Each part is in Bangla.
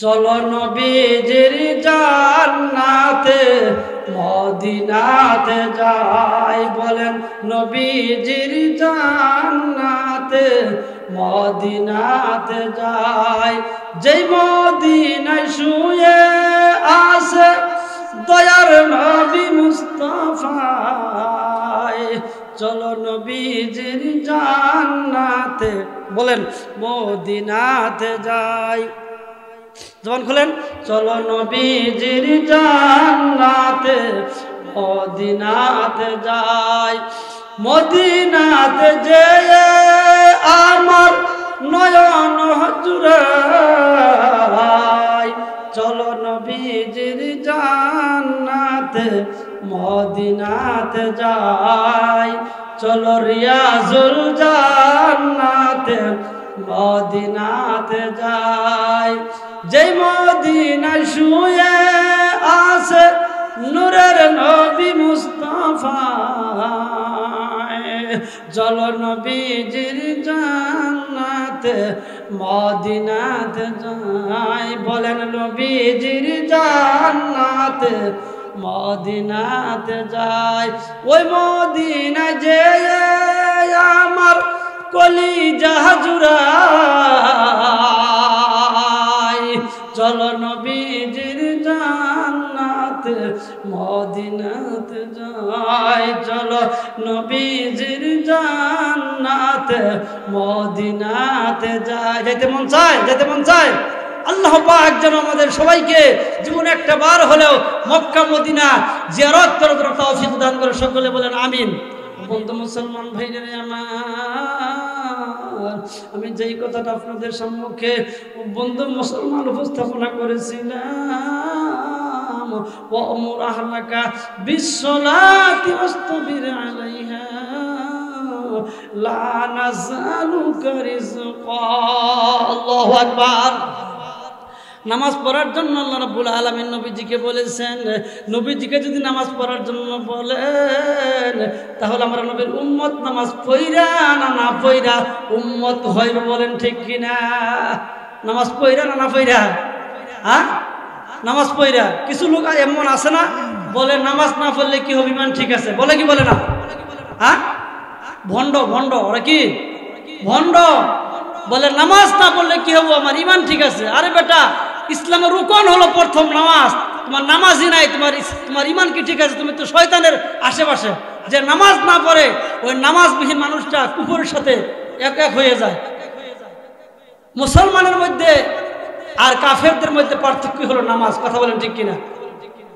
চলো নবীজির জান্নাতে মদিনাতে যাই, বলেন নবীজির জান্নাতে মদিনাতে যাই। যেই মদিনায় শুয়ে আছে দয়ার নবী মুস্তাফা, চলো নবীজির জান্নাতে, বলেন মদিনাতে যাই। জবান খুলেন, চলো নবীজির জান্নাতে মদিনাতে যাই। মদিনাতে যেয়ে আমার নয়ন জুড়াই, চলো নবীজির জান্নাতে মদিনাতে যাই। চলো রিয়াজুল জান্নাতে মদিনাতে যাই। যেই মদিনায় শুয়ে আছে নূরের নবী মুস্তাফা, চলো নবীজির জান্নাতে মদিনাতে যাই। বলেন নবীজির জান্নাতে মদিনাতে যাই। ওই মদিনায় যে আমার কলিজা জুড়াই, চলো নবীজির জান্নাতে মদিনাতে যাই। চলো নবীজির জান্নাতে মদিনাতে যাই। যেতে মন চায়, যেতে মন চায়। আল্লাহ পাক যেন আমাদের সবাইকে জীবনে একটা বার হলেও মক্কা মদিনা জিয়ারত করার তৌফিক দান করে, সকলে বলেন আমিন। বন্ধু মুসলমান ভাইরা আমার, আমি যেই কথাটা আপনাদের সম্মুখে বন্ধু মুসলমান উপস্থাপনা করেছিলাম, ওয়ামুর আহলাকা বিসসালাতি ওয়াসতাবির আলাইহা লা নাযালুকা রিজকা। আল্লাহু আকবার। নামাজ পড়ার জন্য আল্লাহ রাব্বুল আলামিন নবীজিকে বলেছেন। নবীজিকে যদি নামাজ পড়ার জন্য বলেন তাহলে আমরা নবীর উম্মত নামাজ পড়া না পড়া উম্মত হইব, বলেন ঠিক কিনা? নামাজ পড়া না পড়া? হ্যাঁ, নামাজ পড়া। কিছু লোক এমন আছে না বলে নামাজ না পড়লে কি হবে, ইমান ঠিক আছে, বলে কি বলে না? হ্যাঁ, ভণ্ড ভণ্ড, ওরা কি ভণ্ড? বলে নামাজ না পড়লে কি হবো, আমার ইমান ঠিক আছে। আরে বেটা, ইসলামের রুকন হলো প্রথম নামাজ। তোমার নামাজই নাই, তোমার ইমান কি ঠিক আছে? তুমি তো শয়তানের আশেপাশে। যে নামাজ না পড়ে ওই নামাজবিহীন মানুষটা কুফরের সাথে এক এক হয়ে যায়। মুসলমানের মধ্যে আর কাফেরদের মধ্যে পার্থক্য হলো নামাজ। কথা বলেন ঠিক কিনা?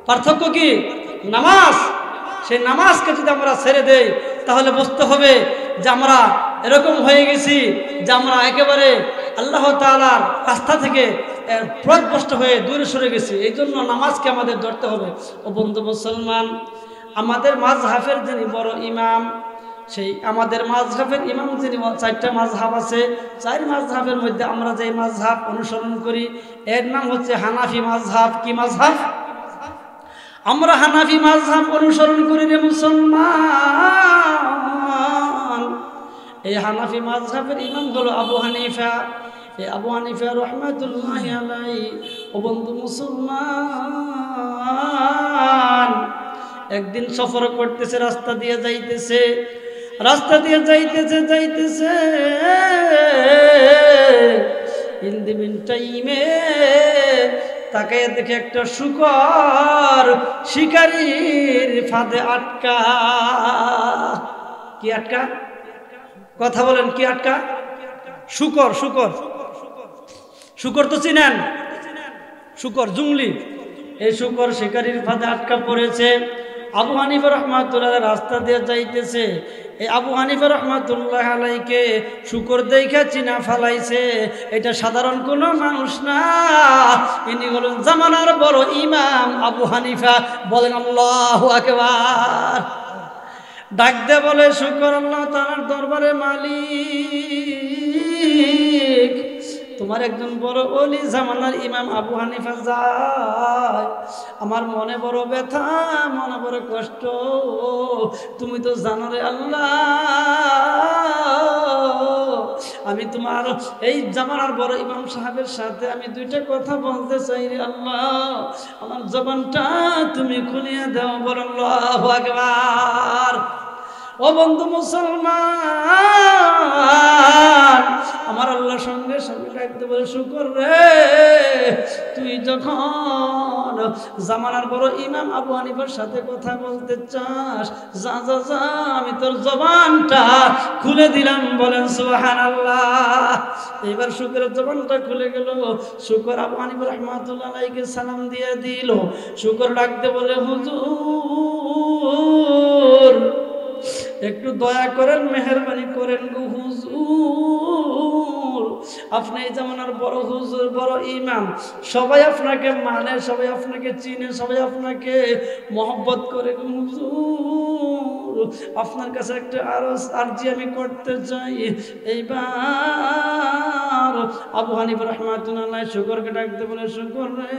পার্থক্য কি? নামাজ। সেই নামাজকে যদি আমরা ছেড়ে দেই তাহলে বুঝতে হবে যে আমরা এরকম হয়ে গেছি যে আমরা একেবারে আল্লাহ তাআলার আস্থা থেকে পথভ্রষ্ট হয়ে দূরে সরে গেছি। এই জন্য নামাজকে আমাদের ধরতে হবে। ও বন্ধু মুসলমান, আমাদের মাযহাবের যিনি বড় ইমাম, সেই আমাদের মাযহাবের ইমাম যিনি, 4টা মাযহাব আছে। 4 মাযহাবের মধ্যে আমরা যে মাযহাব অনুসরণ করি এর নাম হচ্ছে হানাফি মাযহাব। কি মাযহাব? আমরা হানাফি মাযহাব অনুসরণ করি রে মুসলমান। এই হানাফি মাযহাবের ইমাম হলো আবু হানিফা। এই আবু হানিফা রাহমাতুল্লাহি আলাইহি। ও বন্ধু মুসলমান, একদিন সফর করতেছে, রাস্তা দিয়ে যাইতেছে ইন দি মিন টাইমে তাকায় দেখে একটা শূকর শিকারীর ফাঁদে আটকা। কি আটকা? কথা বলেন, কি আটকা? শূকর। শূকর তো চিনেন? শূকর জুংলি। এই শূকর শিকারীর ফাঁদে আটকা পড়েছে। আবু হানিফা রাহমাতুল্লাহ রাস্তা দিয়ে যাইতেছে। এই আবু হানিফা রাহমাতুল্লাহ আলাইকে শূকর দেখা চিনা ফালাইছে। এটা সাধারণ কোনো মানুষ না, ইনি হলেন জামানার বড় ইমাম আবু হানিফা। বলেন আল্লাহু আকবার। ডাক দে বলে, শূকর আল্লাহ তাআলার দরবারে মালিক, তোমার একজন বড় ওলি জামানার ইমাম আবু হানিফা যায়। আমার মনে বড় ব্যথা, মনে বড় কষ্ট। তুমি তো জানো রে আল্লাহ, আমি তোমার এই জামানার বড় ইমাম সাহেবের সাথে আমি দুইটা কথা বলতে চাই রে আল্লাহ, আমার জবানটা তুমি খুলিয়ে দাও। বলেন আল্লাহু আকবার। ও বন্ধু মুসলমান, আমার আল্লাহর সঙ্গে সঙ্গে রাখতে বলে শুকর রে, তুই যখন জামানার বড় ইমাম আবু হানিফার সাথে কথা বলতে চাস, যা যা যা, আমি তোর জবানটা খুলে দিলাম। বলেন সুবহানাল্লাহ। এবার শুকরের জবানটা খুলে গেল। শুকর আবু হানিফা রাহমাতুল্লাহ আলাইহিকে সালাম দিয়ে দিল। শুকর ডাকতে বলে হুজুর একটু দয়া করেন, মেহেরবানি করেন গো হুজুর, আপনি এই জামানার বড় হুজুর, বড় ইমাম, সবাই আপনাকে মানে, সবাই আপনাকে চিনে, সবাই আপনাকে মহব্বত করে গো হুজুর, আপনার কাছে একটা আরজি আমি করতে চাই। এইবার আবু হানিফা রাহমাতুল্লাহ শুকরকে ডাকতে বলে শুকর রে,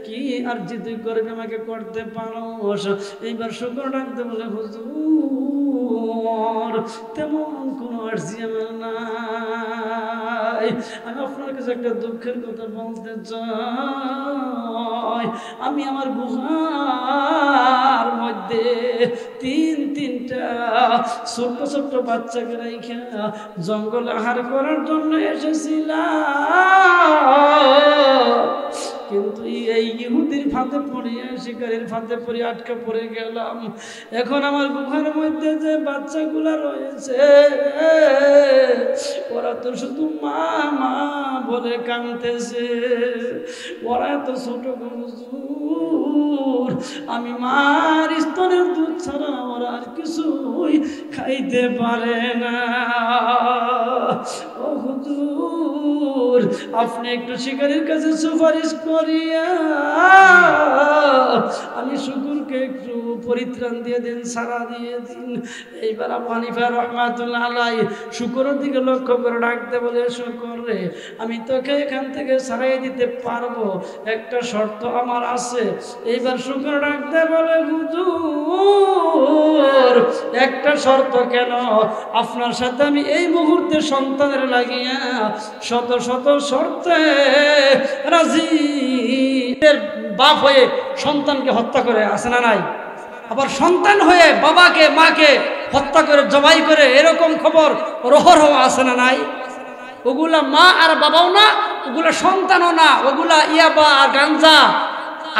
কি আরজি তুই করবি, আমাকে করতে পারো? এইবার শুকর ডাকতে বলে হুজুর তেমন কোনো আরজি আমার নাই, আমি আপনার কাছে একটা দুঃখের কথা বলতে চাই। আমি আমার গুহার মধ্যে তিনটা ছোট্ট ছোট্ট বাচ্চাকে রেখে জঙ্গলে আহার করার জন্য এসেছিলাম, কিন্তু এই ইহুদির ফাঁদে পড়িয়া, শিকারীর ফাঁদে পড়ে আটকা পড়ে গেলাম। এখন আমার গুহার মধ্যে যে বাচ্চাগুলা রয়েছে, ওরা তো শুধু মা মা বলে কাঁদতেছে, ওরা এত ছোট হুজুর, আমি মার স্তনের দুধ ছাড়া ওরা আর কিছুই খাইতে পারে না। ও হুজুর, আপনি একটু শিকারীর কাছে সুপারিশ করিয়া আমি শুকুরকে একটু পরিত্রাণ দিয়ে দিন, সারা দিয়ে দিন। এইবার আবু হানিফা রাহমাতুল্লাহ আলাইহি শুকরের দিকে লক্ষ্য করে ডাকতে বলে শুকর রে, আমি তোকে এখান থেকে সারাই দিতে পারবো, একটা শর্ত আমার আছে। এইবার শুকর ডাকতে বলে হুজুর একটা শর্ত কেন? আপনার সাথে আমি এই মুহূর্তে সন্তানের লাগিয়া শত শত শর্তে রাজি। বাপ হয়ে সন্তানকে হত্যা করে আসে না নাই? আবার সন্তান হয়ে বাবাকে মাকে হত্যা করে জবাই করে, এরকম খবর রহর হওয়া আসে না নাই? ওগুলা মা আর বাবাও না, ওগুলা সন্তানও না, ওগুলা ইয়াবা আর গাঞ্জা,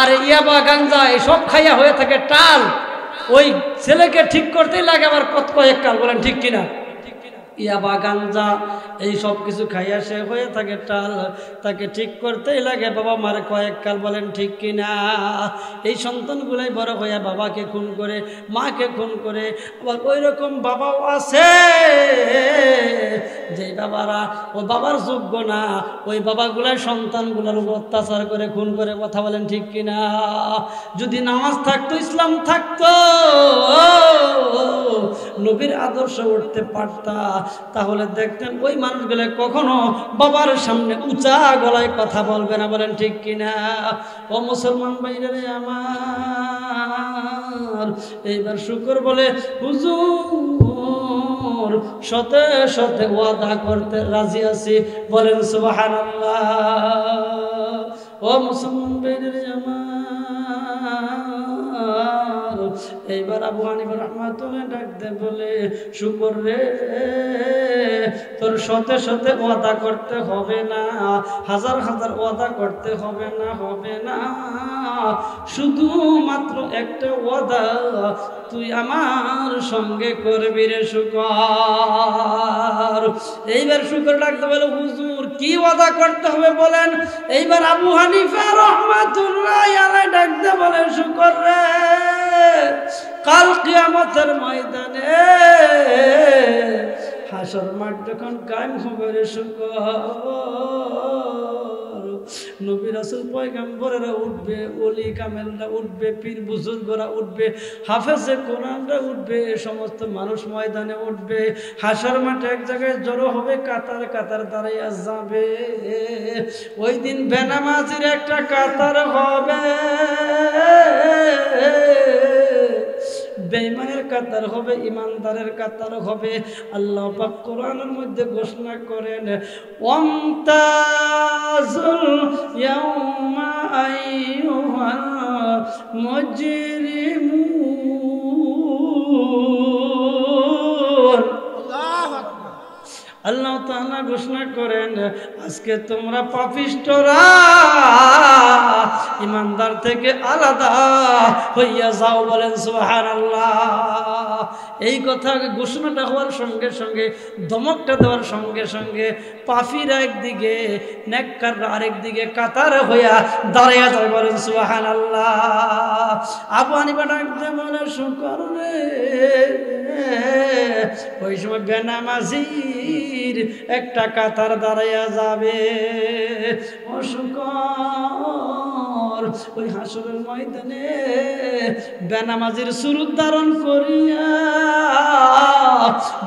আর ইয়াবা গাঞ্জা এসব খাইয়া হয়ে থাকে টাল। ওই ছেলেকে ঠিক করতেই লাগে আবার কয়েক কাল। বলেন ঠিক কিনা? ইয়াবা গাঞ্জা এই সব কিছু খাইয়া সে হয়ে থাকে টাল, তাকে ঠিক করতেই লাগে বাবা মার কয়েক কাল। বলেন ঠিক কিনা? এই সন্তানগুলাই বড় হইয়া বাবাকে খুন করে, মাকে খুন করে। আবার ওই রকম বাবাও আছে যে বাবারা ও বাবার যোগ্য না, ওই বাবাগুলাই সন্তানগুলোর উপর অত্যাচার করে খুন করে। কথা বলেন ঠিক কিনা? যদি নামাজ থাকতো, ইসলাম থাকতো, নবীর আদর্শ উঠতে পারতা, তাহলে দেখতেন ওই মানুষগুলো কখনো বাবার সামনে উঁচা গলায় কথা বলবে না। বলেন ঠিক কিনা? ও মুসলমান ভাইরা আমার, এইবার শুকর বলে হুজুর শতে শতে ওয়াদা করতে রাজি আছি। বলেন সুবহানাল্লাহ। ও মুসলমান ভাইরা আমার, এইবার আবু হানিফা রাহমাতুল্লাহ ডাকতে বলে শুকর রে, তোর শতে শতে ওয়াদা করতে হবে না, হাজার হাজার ওয়াদা করতে হবে না, হবে না, শুধু মাত্র একটা ওয়াদা তুই আমার সঙ্গে করবি রে শুকর। এইবার শুকর ডাকতে বলে হুজুর কি ওয়াদা করতে হবে বলেন? এইবার আবু হানিফা রাহমাতুল্লাহ আলাইহি ডাকতে বলে শুকর রে, কাল কিয়ামতের ময়দানে হাসর মাঠ যখন কায়েম হবে রে শুকর, নবী রাসূল পয়গম্বরেরা উঠবে, ওলি কামেলরা উঠবে, পীর বুজুর্গরা উঠবে, হাফেজে কোরআনরা উঠবে, সমস্ত মানুষ ময়দানে উঠবে। হাসর মাঠে এক জায়গায় জড়ো হবে, কাতার কাতার দাঁড়াইয়া যাবে। ওই দিন বেনামাজির একটা কাতার হবে, বেঈমানের কাতার হবে, ইমানদারের কাতার হবে। আল্লাহ পাক কোরআনের মধ্যে ঘোষণা করেন ওয়ামতাজুল ইয়াউমা আইয়ুহাল মুজরিমুন। আল্লাহ তাআলা ঘোষণা করেন আজকে তোমরা পাপিষ্ঠরা ইমানদার থেকে আলাদা হইয়া যাও। বলেন সুবহানাল্লাহ। এই কথা ঘোষণাটা হওয়ার সঙ্গে সঙ্গে, ধমকটা দেওয়ার সঙ্গে সঙ্গে পাপীরা একদিকে, নেককাররা আরেকদিকে কাতার হইয়া দাঁড়াইয়া যায়। বলেন সুবহানাল্লাহ। আবু হানিফা ডাকতে বলে শুকর রে, ওই সময় বেনামাজির একটা কাতার দাঁড়াইয়া যাবে। ও শুকর, ওই হাসরের ময়দানে বেনামাজির সুরত ধারণ করিয়া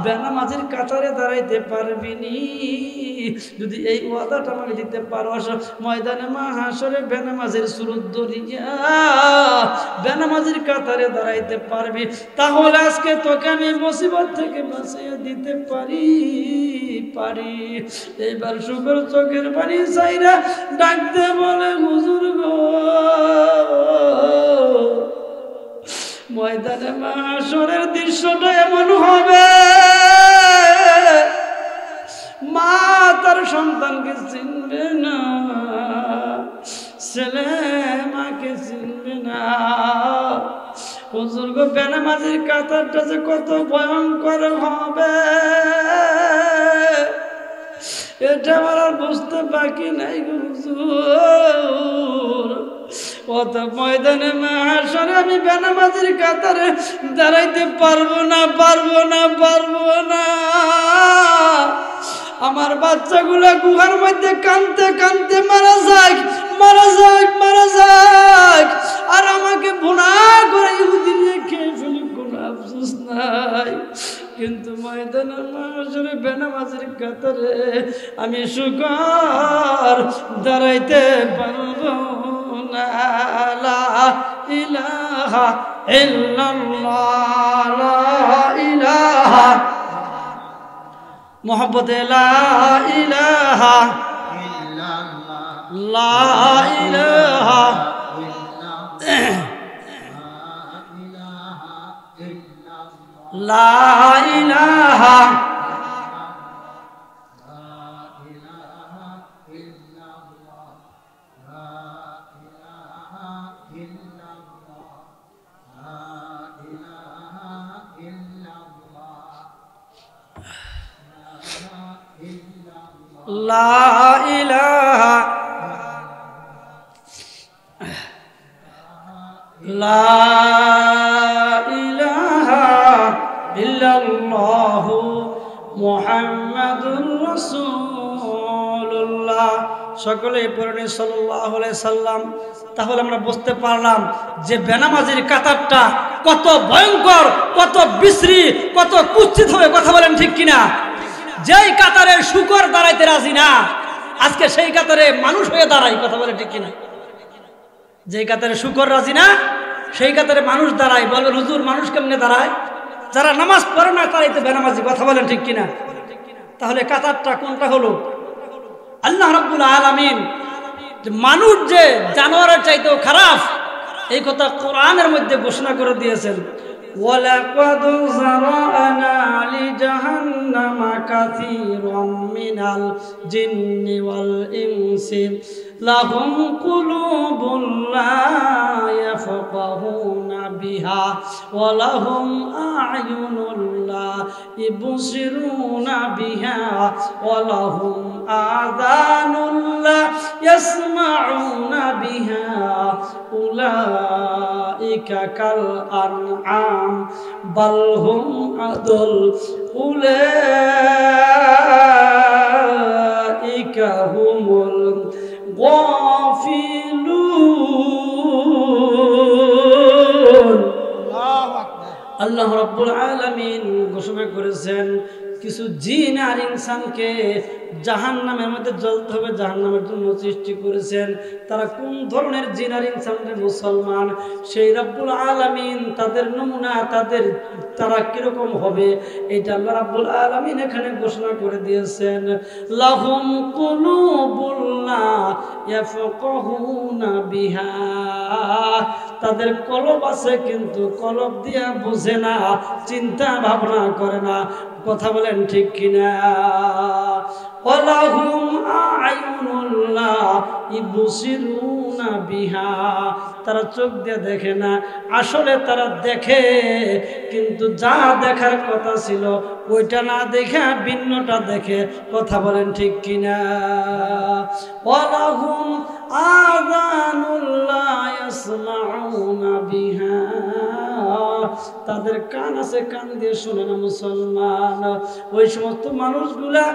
বেনামাজির কাতারে দাঁড়াইতে পারবি নি? যদি এই ওয়াদাটা আমাকে দিতে পারো, ময়দানে মাহাশরে বেনামাজির সুরত ধরিয়া বেনামাজির কাতারে দাঁড়াইতে পারবি, তাহলে আজকে তোকে আমি মুসিবত থেকে বাঁচিয়ে দিতে পারি। এইবার শুকর চোখের পানি চাইরা ডাকতে বলে হুজুর গো, ময়দানে মাহাশরের দৃশ্যটা এমন হবে, মা তার সন্তানকে চিনবে না, ছেলে মাকে চিনবে না। হুজুর গো, বেনামাজির কাতারটা যে কত ভয়ঙ্কর হবে এটা আমার আর বুঝতে বাকি নাই গো হুজুর। কত ময়দানে মাহাশরে আমি বেনামাজির কাতারে দাঁড়াইতে পারবো না। আমার বাচ্চাগুলা গুহার মধ্যে কাঁদতে কাঁদতে মারা যাক। আর আমাকে ভুনা করে ইহুদি নিয়ে খেয়ে ফেলি, কোনো আফসোস নাই। কিন্তু ময়দানের মাহাশরে বেনামাজির কাতারে আমি শুকর দাঁড়াইতে পারবো না। লা ইলাহা ইল্লাল্লাহ, লা ইলাহা মুহাম্মাদে লা ইলাহা ইল্লাল্লাহ, লা ইলাহা লা ইলাহা লা ইলাহা লা ইলাহা ইল্লাল্লাহু মুহাম্মাদুর রাসূলুল্লাহ। সকলে পড়েন সাল্লাল্লাহু আলাইহি সাল্লাম। তাহলে আমরা বুঝতে পারলাম যে বেনামাজির কাতারটা কত ভয়ঙ্কর, কত বিশ্রী, কত কুৎসিত হবে। কথা বলেন ঠিক কিনা? যেই কাতারে শুকর দাঁড়াইতে রাজি না, আজকে সেই কাতারে মানুষ হয়ে দাঁড়ায়। কথা বলে ঠিক কিনা? যেই কাতারে শুকর রাজি না, সেই কাতারে মানুষ দাঁড়ায়। বলবেন হুজুর মানুষ কেমনে দাঁড়ায়? যারা নামাজ পড়ে না তারাই তো বেনামাজি। কথা বলেন ঠিক কিনা? তাহলে কাতারটা কোনটা হলো? আল্লাহ রাব্বুল আলামিন মানুষ যে জানোয়ারের চাইতেও খারাপ, এই কথা কোরআনের মধ্যে ঘোষণা করে দিয়েছেন। ওয়ালাকাদ যারানা লিজাহান্নামা কাসীরাম মিনাল জিন্নি ওয়াল ইনসি লাহুম কুলুবুন লা ইয়াফকাহুনা বিহা ওয়া লাহুম আ'য়ুনুন লা ইবসিরুনা বিহা ওয়া লাহুম আযানুন লা ইয়াসমাউনা বিহা উলাইকা কাল আনআম বাল হুম আদল উলাইকা হুমুল গাফিলুন। আল্লাহ রাব্বুল আলামিন ঘোষণা করেছেন কিছু জিন আর ইনসানকে জাহান্নামের মধ্যে জ্বলতে হবে, জাহান্নামের জন্য সৃষ্টি করেছেন। তারা কোন ধরনের জিনার ইনসানের মুসলমান, সেই রব্বুল আলামিন তাদের নমুনা, তারা কিরকম হবে এটা আল্লাহ রাব্বুল আলামিন এখানে ঘোষণা করে দিয়েছেন। লাহুম কুলুবুল লা ইয়াফকাহুনা বিহা, তাদের কলব আছে কিন্তু কলব দিয়া বোঝে না, চিন্তা ভাবনা করে না। কথা বলেন ঠিক কিনা? ওয়ালাহুম আ'য়ুনুল লা ইবসিরুনা বিহা, তারা চোখ দিয়ে দেখে না, আসলে তারা দেখে কিন্তু যা দেখার কথা ছিল ওইটা না দেখে ভিন্নটা দেখে। কথা বলেন ঠিক কিনা? ওয়ালাহুম আযানুল লা ইয়াসমাউনা বিহা, তাদের কান আছে, কান দিয়ে শোনে না মুসলমান। ওই সমস্ত মানুষগুলা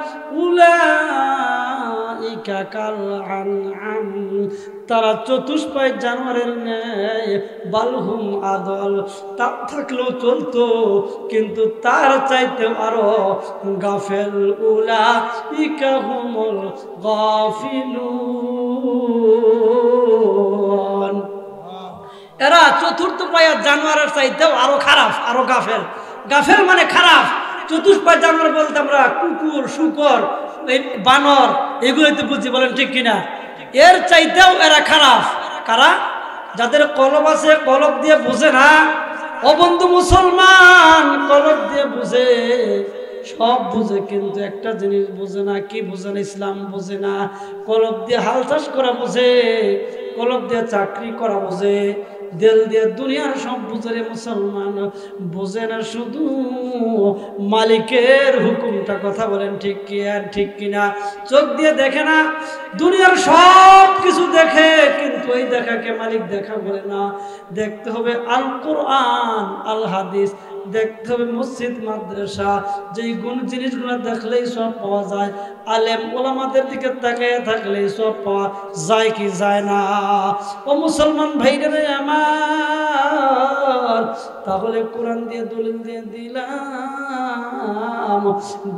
উলাইকা কাল আনআম, তারা চতুষ্পায় জানোয়ারের ন্যায়, বালহুম আদল, তা থাকলেও চলতো কিন্তু তার চাইতে আরো গাফেল। উলাইকা হুমুল গাফিলুন, এরা চতুর্থ পায়ের জানোয়ারের চাইতেও আরো খারাপ, আরো গাফেল। গাফেল মানে খারাপ। চতুষ্পায় জানোয়ার বলতে আমরা কুকুর, শূকর, বানর এগুলোই তো বুঝি, বলেন ঠিক কিনা? এর চাইতেও এরা খারাপ। কারা? যাদের কলব আছে, কলব দিয়ে বুঝে না। ও বন্ধু মুসলমান, কলব দিয়ে বুঝে, সব বুঝে কিন্তু একটা জিনিস বুঝে না। কি বুঝে না? ইসলাম বুঝে না। কলব দিয়ে হাল চাষ করা বুঝে, কলব দিয়ে চাকরি করা বুঝে, দিল দিয়ে দুনিয়ার সব বুঝে রে মুসলমান। বুঝে না শুধু মালিকের হুকুমটা। কথা বলেন ঠিক কি আর ঠিক কিনা? চোখ দিয়ে দেখে না, দুনিয়ার সব কিছু দেখে কিন্তু এই দেখাকে মালিক দেখা বলে না। দেখতে হবে আল কোরআন, আল হাদিস, দেখতে হবে মসজিদ, মাদ্রাসা। যেই জিনিসগুলো দেখলেই সব পাওয়া যায়, আলেম ওলামাদের দিকে তাকিয়ে থাকলেই সব পাওয়া যায় কি যায় না? ও মুসলমান ভাইরে আমার, তাহলে কোরআন দিয়ে দলিল দিয়ে দিলাম,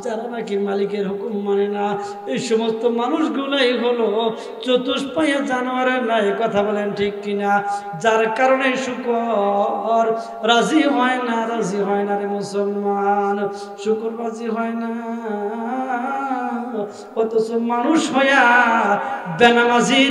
যারা নাকি মালিকের হুকুম মানে না, এই সমস্ত মানুষগুলাই হলো চতুষ্পায়া জানোয়ারের নাই। কথা বলেন ঠিক কিনা? যার কারণে শুকর রাজি হয় না, রাজি হয় না রে মুসলমান। শুকর রাজি হয় না, অথচ মানুষ হইয়া বেনামাজি